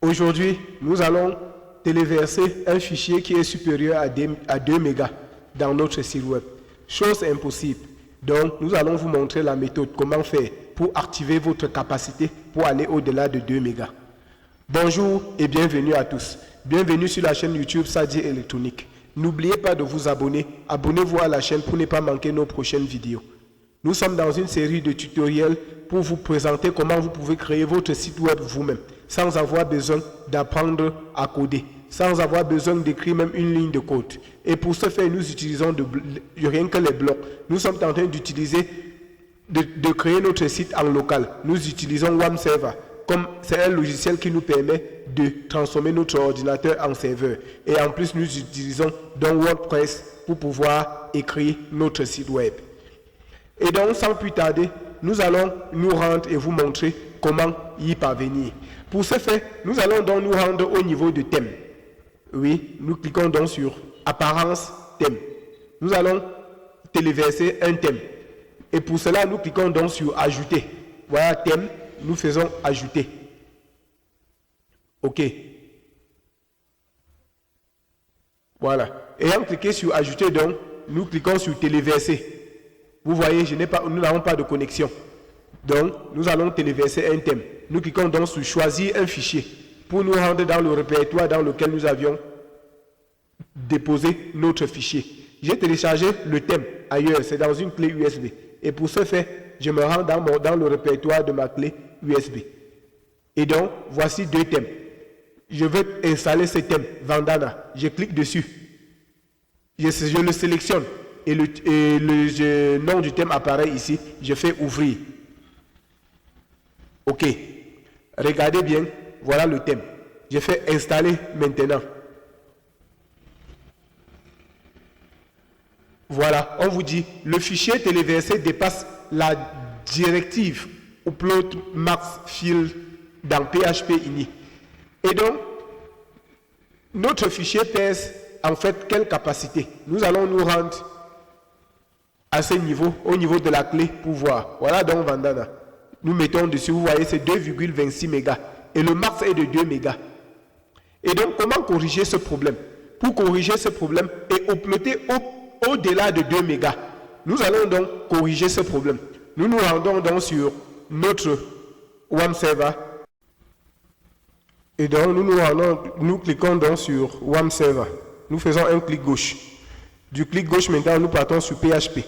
Aujourd'hui, nous allons téléverser un fichier qui est supérieur à 2 mégas dans notre site web. Chose impossible. Donc, nous allons vous montrer la méthode, comment faire pour activer votre capacité pour aller au-delà de 2 mégas. Bonjour et bienvenue à tous. Bienvenue sur la chaîne YouTube Sadi Électronique. N'oubliez pas de vous abonner. Abonnez-vous à la chaîne pour ne pas manquer nos prochaines vidéos. Nous sommes dans une série de tutoriels pour vous présenter comment vous pouvez créer votre site web vous-même, sans avoir besoin d'apprendre à coder, sans avoir besoin d'écrire même une ligne de code. Et pour ce faire, nous utilisons rien que les blocs. Nous sommes en train d'utiliser, de créer notre site en local. Nous utilisons WAMServer. Comme c'est un logiciel qui nous permet de transformer notre ordinateur en serveur. Et en plus, nous utilisons donc WordPress pour pouvoir écrire notre site web. Et donc, sans plus tarder, nous allons nous rendre et vous montrer comment y parvenir. Pour ce faire, nous allons donc nous rendre au niveau de thème. Oui, nous cliquons donc sur Apparence, thème. Nous allons téléverser un thème. Et pour cela, nous cliquons donc sur Ajouter. Voilà, thème. Nous faisons ajouter. OK. Voilà. Ayant cliqué sur ajouter, donc, nous cliquons sur téléverser. Vous voyez, nous n'avons pas de connexion. Donc, nous allons téléverser un thème. Nous cliquons donc sur choisir un fichier pour nous rendre dans le répertoire dans lequel nous avions déposé notre fichier. J'ai téléchargé le thème ailleurs, c'est dans une clé USB. Et pour ce faire, je me rends dans le répertoire de ma clé USB. Et donc, voici deux thèmes. Je veux installer ce thème, Vandana. Je clique dessus. Je le sélectionne. Et le nom du thème apparaît ici. Je fais ouvrir. OK. Regardez bien. Voilà le thème. Je fais installer maintenant. Voilà. On vous dit, le fichier téléversé dépasse la directive Upload Max Field dans PHP ini. Et donc, notre fichier pèse en fait quelle capacité? Nous allons nous rendre à ce niveau, au niveau de la clé pour voir. Voilà donc Vandana. Nous mettons dessus, vous voyez, c'est 2,26 mégas. Et le max est de 2 mégas. Et donc, comment corriger ce problème? Pour corriger ce problème et uploader au-delà de 2 mégas, nous allons donc corriger ce problème. Nous nous rendons donc sur notre WAMServer. Et donc, nous cliquons donc sur WAMServer. Nous faisons un clic gauche. Du clic gauche, maintenant, nous partons sur PHP.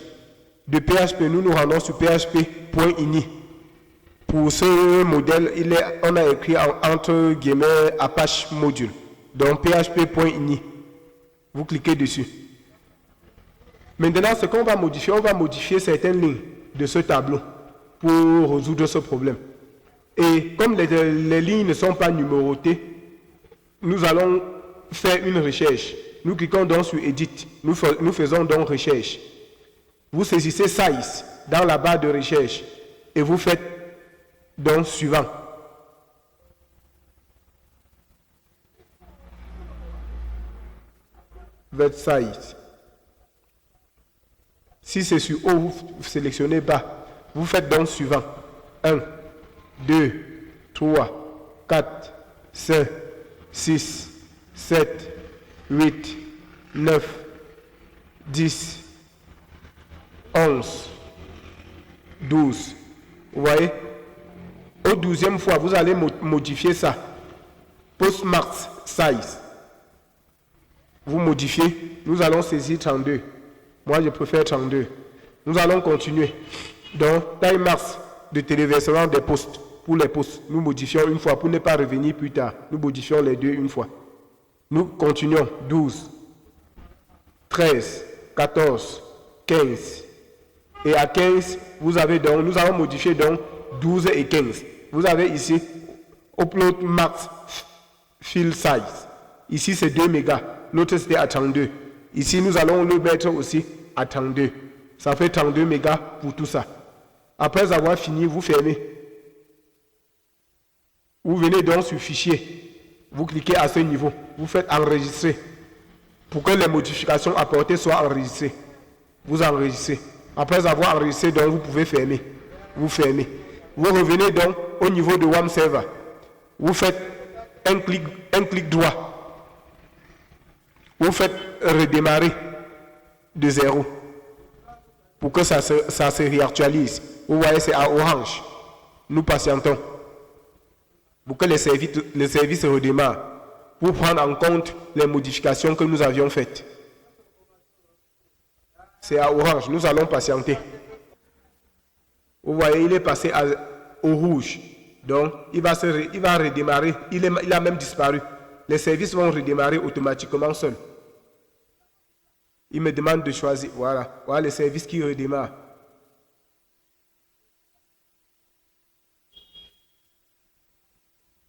De PHP, nous nous rendons sur php.ini. Pour ce modèle, on a écrit entre guillemets Apache Module. Donc, php.ini. Vous cliquez dessus. Maintenant, ce qu'on va modifier, on va modifier certaines lignes de ce tableau pour résoudre ce problème. Et comme les lignes ne sont pas numérotées, nous allons faire une recherche. Nous cliquons donc sur Edit. Nous faisons donc recherche. Vous saisissez Size dans la barre de recherche et vous faites donc suivant. Votre size. Si c'est sur haut, vous sélectionnez bas. Vous faites donc suivant. 1, 2, 3, 4, 5, 6, 7, 8, 9, 10, 11, 12. Vous voyez? Au 12e fois, vous allez modifier ça. Postmax size. Vous modifiez. Nous allons saisir 32. Moi, je préfère 32. Nous allons continuer. Donc, taille max de téléversement des postes. Pour les postes, nous modifions une fois pour ne pas revenir plus tard. Nous modifions les deux une fois. Nous continuons. 12, 13, 14, 15. Et à 15, nous allons modifier donc 12 et 15. Vous avez ici Upload Max Field Size. Ici, c'est 2 mégas. L'autre, c'était à 32. Ici, nous allons le mettre aussi à 32. Ça fait 32 mégas pour tout ça. Après avoir fini, vous fermez. Vous venez donc sur Fichier. Vous cliquez à ce niveau. Vous faites Enregistrer. Pour que les modifications apportées soient enregistrées. Vous enregistrez. Après avoir enregistré, donc, vous pouvez fermer. Vous fermez. Vous revenez donc au niveau de WAMServer. Vous faites un clic droit. Vous faites redémarrer de zéro pour que ça se réactualise. Vous voyez, c'est à orange. Nous patientons pour que les services redémarrent, pour prendre en compte les modifications que nous avions faites. C'est à orange, nous allons patienter. Vous voyez, il est passé au rouge. Donc, il va redémarrer. Il a même disparu. Les services vont redémarrer automatiquement seuls. Il me demande de choisir. Voilà, voilà les services qui redémarrent.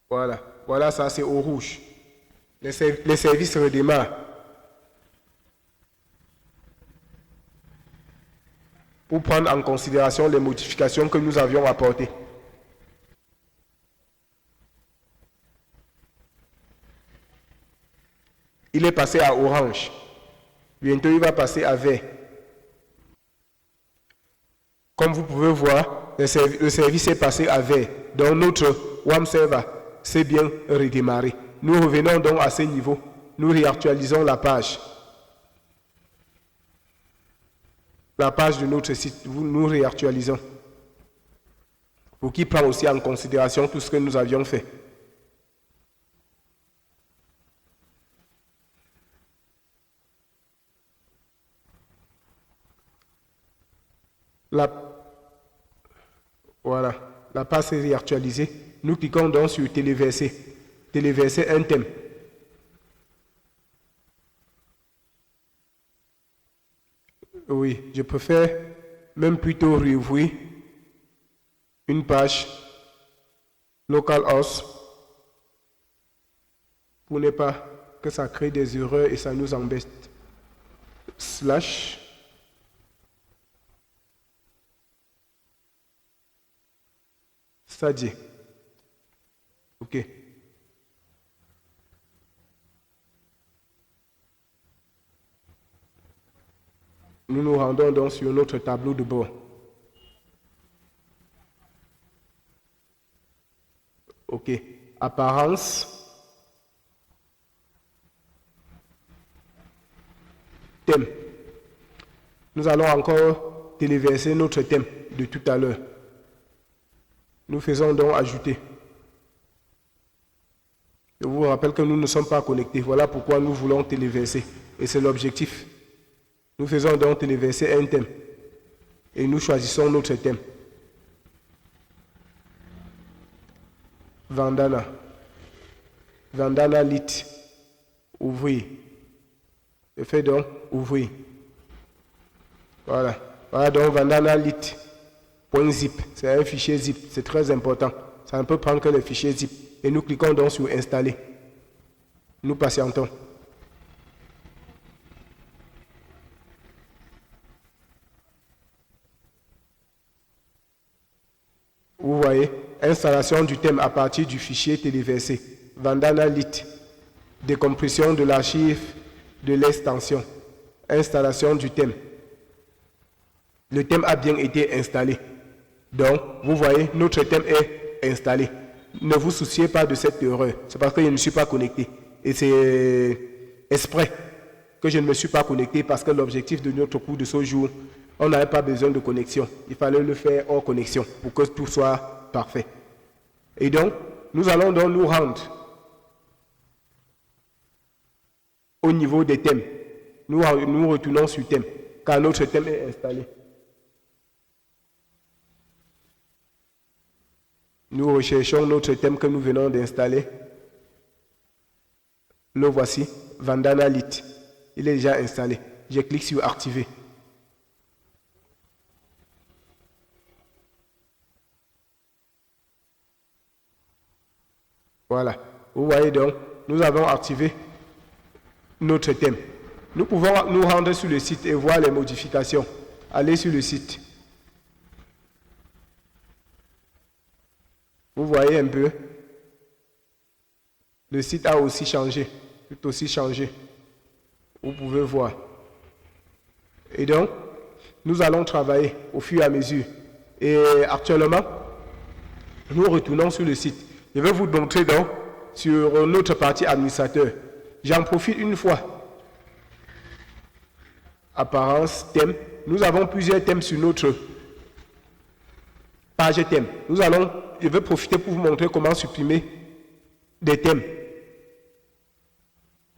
Voilà, voilà ça c'est au rouge. Les services redémarrent. Pour prendre en considération les modifications que nous avions apportées. Il est passé à orange. Bientôt, il va passer à vert. Comme vous pouvez voir, le service est passé à vert. Donc, notre WAM server s'est bien redémarré. Nous revenons donc à ce niveau. Nous réactualisons la page. La page de notre site, nous réactualisons. Pour qu'il prenne aussi en considération tout ce que nous avions fait. Voilà, la page est réactualisée. Nous cliquons donc sur téléverser. Téléverser un thème. Oui, je préfère même plutôt réouvrir une page localhost pour ne pas que ça crée des erreurs et ça nous embête. Slash Stadier. OK. Nous nous rendons donc sur notre tableau de bord. OK. Apparence. Thème. Nous allons encore téléverser notre thème de tout à l'heure. Nous faisons donc ajouter. Je vous rappelle que nous ne sommes pas connectés. Voilà pourquoi nous voulons téléverser. Et c'est l'objectif. Nous faisons donc téléverser un thème. Et nous choisissons notre thème. Vandana. Vandana lit. Ouvrir. Je fais donc ouvrir. Voilà. Voilà donc Vandana lit. .zip, c'est un fichier zip, c'est très important. Ça ne peut prendre que les fichiers zip. Et nous cliquons donc sur installer. Nous patientons. Vous voyez, installation du thème à partir du fichier téléversé. Vandana lit. Décompression de l'archive de l'extension. Installation du thème. Le thème a bien été installé. Donc, vous voyez, notre thème est installé. Ne vous souciez pas de cette erreur. C'est parce que je ne suis pas connecté. Et c'est exprès que je ne me suis pas connecté parce que l'objectif de notre cours de ce jour, on n'avait pas besoin de connexion. Il fallait le faire hors connexion pour que tout soit parfait. Et donc, nous allons donc nous rendre au niveau des thèmes. Nous retournons sur thème, car notre thème est installé. Nous recherchons notre thème que nous venons d'installer. Le voici, Vandana lit. Il est déjà installé. Je clique sur activer. Voilà. Vous voyez donc, nous avons activé notre thème. Nous pouvons nous rendre sur le site et voir les modifications. Allez sur le site. Vous voyez un peu. Le site a aussi changé. Tout aussi changé. Vous pouvez voir. Et donc, nous allons travailler au fur et à mesure. Et actuellement, nous retournons sur le site. Je vais vous montrer donc sur notre partie administrateur. J'en profite une fois. Apparence, thème. Nous avons plusieurs thèmes sur notre page thème. Je vais profiter pour vous montrer comment supprimer des thèmes.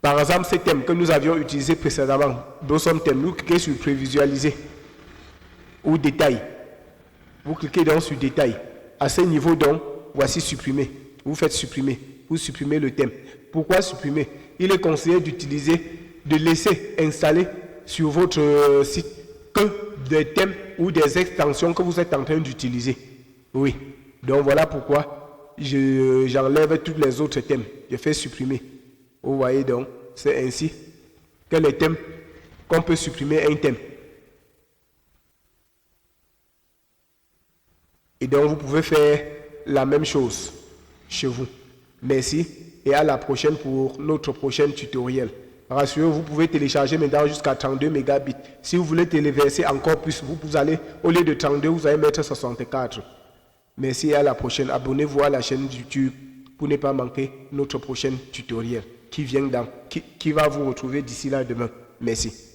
Par exemple, ces thèmes que nous avions utilisés précédemment, Blossom thème, vous cliquez sur prévisualiser ou détail. Vous cliquez donc sur détail. À ce niveau, donc, voici supprimer. Vous faites supprimer. Vous supprimez le thème. Pourquoi supprimer? Il est conseillé de laisser installer sur votre site que des thèmes ou des extensions que vous êtes en train d'utiliser. Oui. Donc voilà pourquoi j'enlève tous les autres thèmes. Je fais supprimer. Vous voyez donc, c'est ainsi que les thèmes, qu'on peut supprimer un thème. Et donc vous pouvez faire la même chose chez vous. Merci et à la prochaine pour notre prochain tutoriel. Rassurez-vous, vous pouvez télécharger maintenant jusqu'à 32 mégabits. Si vous voulez téléverser encore plus, vous allez, au lieu de 32, vous allez mettre 64. Merci et à la prochaine. Abonnez-vous à la chaîne YouTube pour ne pas manquer notre prochain tutoriel qui va vous retrouver d'ici là demain. Merci.